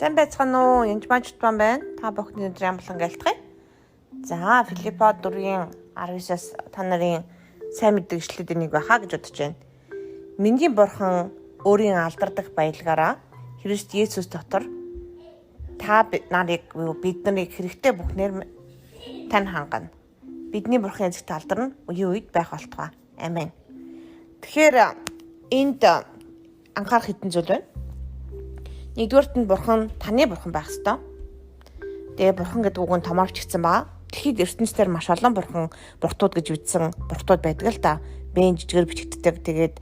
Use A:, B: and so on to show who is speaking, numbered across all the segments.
A: Сайн байцгаана уу? Янж мажтбан байна. Та бүхний өдрийн амгалан гэлтгэе. За, Филиппо 4-ийн 19-аас та нарын сайн мэдгэгчлүүдийн нэг байхаа гэж бодож байна. Миний бурхан өөрийн алдардаг баялгаараа Христ Есүс дотор та бид нарыг хэрэгтэй бүхнээр тань хангана. Бидний бурхан эзэгт алдарна үеийн үед байх болтугай. Амен. Тэгэхээр энд анхаарах хэдэн зүйл байна. Нэгдүгээрт нь бурхан таны бурхан байх ёстой. Тэгээ бурхан гэдэг үг нь томоорч гисэн байгаа. Тэгэхэд ертөнцийн маш олон буртууд гэж үздсэн буртууд байдаг л да. Бэн жижигэр бичигддэг. Тэгээд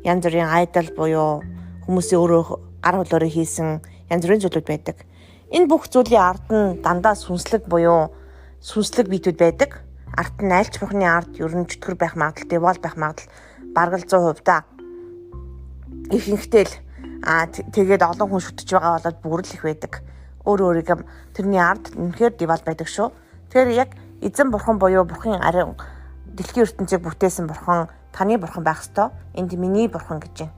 A: янз бүрийн айдол буюу хүмүүсийн өөрөө гар хөлөөрөө хийсэн янз бүрийн зүйлүүд байдаг. Энэ бүх зүйлийн ард нь дандаа сүнслэг биетүүд байдаг. Ард нь альч бурхны ард ер нь чөтгөр байх магадлал, девол байх магадлал бараг л 100% да. Ихэнхдээ л тэгээд олон хүн шүтэж байгаа болоод бүрэл их байдаг. Өөрийнхөө тэрний ард үнэхээр девал байдаг шүү. Тэгэхээр яг эзэн бурхан буюу бурхан ариун дэлхийн ертөнцийг бүтээсэн бурхан таны бурхан байх ёстой. Энд миний бурхан гэж байна.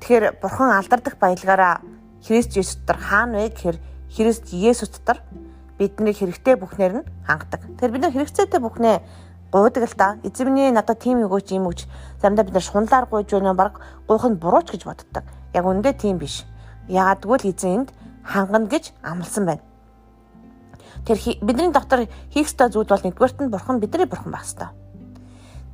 A: Тэгэхээр бурхан алдардаг баялгаараа Христ Есүс дотор хаана вэ гэхээр Христ Есүс дотор бидний хэрэгтэй бүхнээр нь хангадаг. Тэгэхээр бид нар хэрэгцээтэй бүхнээ гуйдаг л да. Эзэн минь надад тийм өгөөч, ийм өгч. Заримдаа бид нар шунлаар гуйж байна, баг гуйх нь бурууч гэж боддог. Яг үндэ тийм биш. Яагаад гэвэл эзэн энд хангана гэж амласан байна. Тэр бидний дотор хийх ёстой зүйл бол нэгдүгээрт нь бурхан бидний бурхан байх ёстой.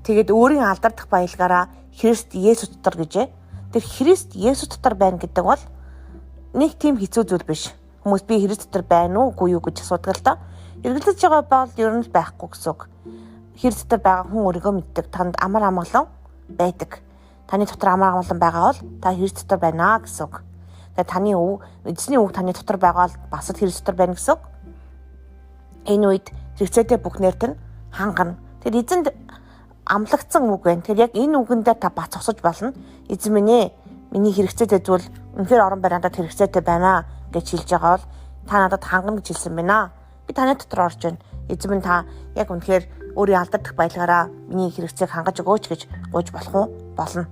A: Тэгээд өөрийн алдардах баялгаараа Христ Есүс дотор гэжээ. Тэр Христ Есүс дотор байна гэдэг бол нэг тийм хэцүү зүйл биш. Хүмүүс би Христ дотор байна уу, үгүй юу гэж асуудаг л да. Эргэлдэж байгаа бол ер нь байхгүй гэсэн үг. Христ дотор байгаа хүн өөрийгөө мэддэг. Танд амар амгалан байдаг. Таны дотор амар амгалан байгаа бол та Христ дотор байна гэсэн үг. Тэгээд таны эзний үг таны дотор байгаа бол бас л Христ дотор байна гэсэн үг. Энэ үед хэрэгцээтэй бүхнээр нь хангана. Тэр эзэнд амлагдсан үг байна. Тэр яг энэ үгэндээ та бац зогсож болно. Эзэн минь ээ, миний хэрэгцээтэй зүйл үнэхээр орон байр надад хэрэгцээтэй байна гэж хэлж байгаа бол та надад хангана гэж хэлсэн байна. Би таны дотор орж байна. Эзэн минь та яг үнэхээр өөрийн алдардаг баялгаараа миний хэрэгцээг хангаж өгөөч гэж гуйж болох уу? Болно.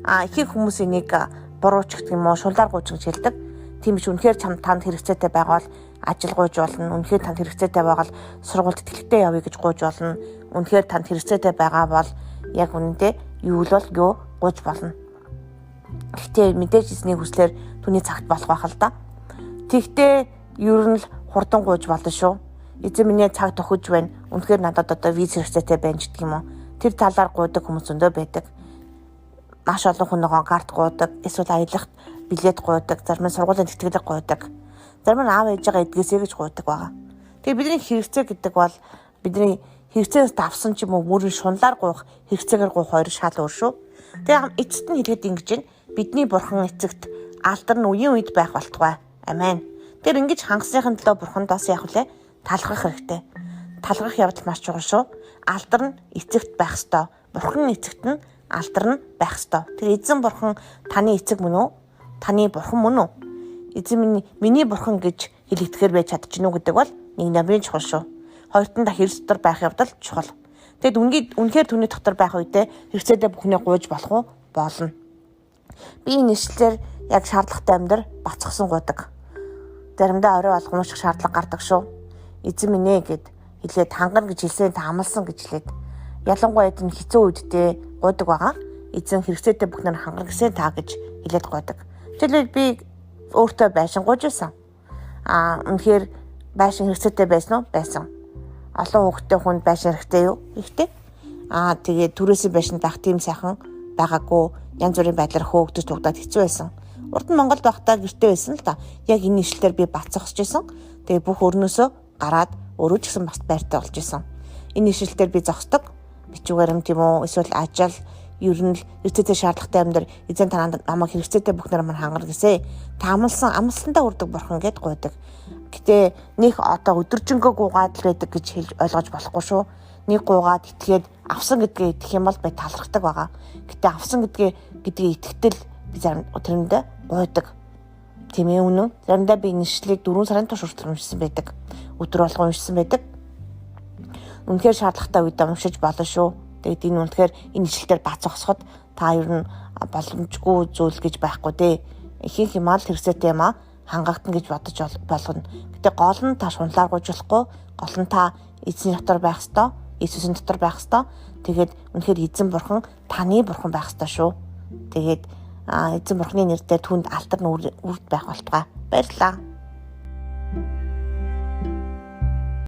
A: Ихэнх хүмүүс энийг бурууч гэх юм уу, шунлаар гуйж гэж хэлдэг. Тийм биш, үнэхээр танд хэрэгцээтэй байгаа бол ажил гуйж болно. Үнэхээр танд хэрэгцээтэй байгаа бол сургуульд тэтгэлтэй явъя гэж гуйж болно. Үнэхээр танд хэрэгцээтэй байгаа бол яг үнэндээ юу гуйж болно. Гэхдээ мэдээж эзний хүслээр түүний цагт болох байх л да. Тэгтээ ер нь л хурдан гуйж болно шүү. Эзэн минь цаг тохиж байна. Үнэхээр надад одоо виз хэрэгцээтэй байна ч гэх юм уу. Тэр талаар гуйдаг хүмүүс зөндөө байдаг. Маш олон хүн нөгөө карт гуйдаг, эсвэл аялахт билет гуйдаг, зарим нь сургуулийн тэтгэлэг гуйдаг. Зарим нь аав ээжээгээ эдгээсэй гэж гуйдаг байгаа. Тэгээ бидний хэрэгцээ гэдэг бол бидний хэрэгцээс давсан ч юм уу мөрөн шунлаар гуйх, хэрэгцээгээр гуйх хоёр шал өөр шүү. Тэгээ эцэст нь хэлгээд ингэж байна. Бидний бурхан эцэгт алдар нь үеийн үед байх болтугай. Амен. Тэр ингэж хангасныхын төлөө бурханд бас яах вүлээ? Талархах хэрэгтэй. Талархах явдал маш чухал шүү. Алдар нь эцэгт байх ёстой. Бурхан эцэгт нь алдар нь байх ёстой. Тэр эзэн бурхан таны эцэг мөн үү? Таны бурхан мөн үү? Эзэн миний бурхан гэж хэлэгдэхээр байж чадчихна уу гэдэг бол нэг намын чухал шүү. Хоёрт нь Христ дотор байх явдал чухал. Тэгэд үнэхээр түүний дотор байх үедээ хэрэгцээтэй бүхнээ гуйж болох уу? Болно. Би энэ ишлэлээр яг шаардлагатай амьдар бацгсан гуйдаг. Заримдаа орой болгоомжих шаардлага гардаг шүү. Эзэн минь ээ гэд хэлээд хангана гэж хэлсэн та амласан гэж хэлээд ялангуяа эзэн хэцүү үедээ гуйдаг байгаа. Эзэн хэрэгцээтэй бүхнээр хангана гэсэн та гэж хэлээд гуйдаг. Жишээлбэл би өөртөө байшин гуйж байсан. Үнэхээр байшин хэрэгцээтэй байсан уу? Байсан. Олон хүүхэдтэй хүнд байшин хэрэгтэй юу? Хэрэгтэй. Тэгээд түрээсээ байшин байх тийм сайхан байгаагүй. Янз бүрийн байдлаар хөөгдөж тугдаад хэцүү байсан. Урд нь Монголд байхдаа гэртээ байсан л да. Яг энэ ишлэлээр би бацсахж байсан. Тэгээ бүх өрнөөсөө гараад өөрөө ч гэсэн бас байртай болж исэн. Энэ ишлэлээр би зогсдог. Бичүүгээр юм тийм үү? Эсвэл ажил ер нь хэрэгцээтэй шаардлагатай амьдар эзэн танаа намайг хэрэгцээтэй бүхнээр мань хангана гэсэ. Та амлсандаа үрдэг бурхан гэд гуйдаг. Гэтэ нэг одоо өдөржингөө гуугаад л байдаг гэж хэлж ойлгож болохгүй шүү. Нэг гуугаад итгээд авсан гэдгээ итгэх юм бол би талархдаг байгаа. Гэтэ авсан гэдгээ итгэтэл би заримдаа гуйдаг. Тийм ээ үнэн. Заримдаа би нэшлийг 4 сарын турш хүртэл уншсан байдаг. Өдөр болгон уншсан байдаг. Үнэхээр шаардлагатай үедээ уншиж болно шүү. Тэгээд энэ үнэхээр энэ ишлэлээр бац зогсоход та ер нь боломжгүй зүйл гэж байхгүй дээ. Ихэнх юм аа л хэрэгцээтэй юм аа. хангагдана гэж бодож болгоно. Гэтэ гол нь та шунлаар гуйжуулахгүй, гол нь та эзний дотор байх ёстой, Иесусийн дотор байх ёстой. Тэгээд үнэхээр эзэн бурхан таны бурхан байх ёстой шүү. Тэгээд эзэн бурханы нэрээр түүнд алтар нүрд байх болтугай. Баярлалаа.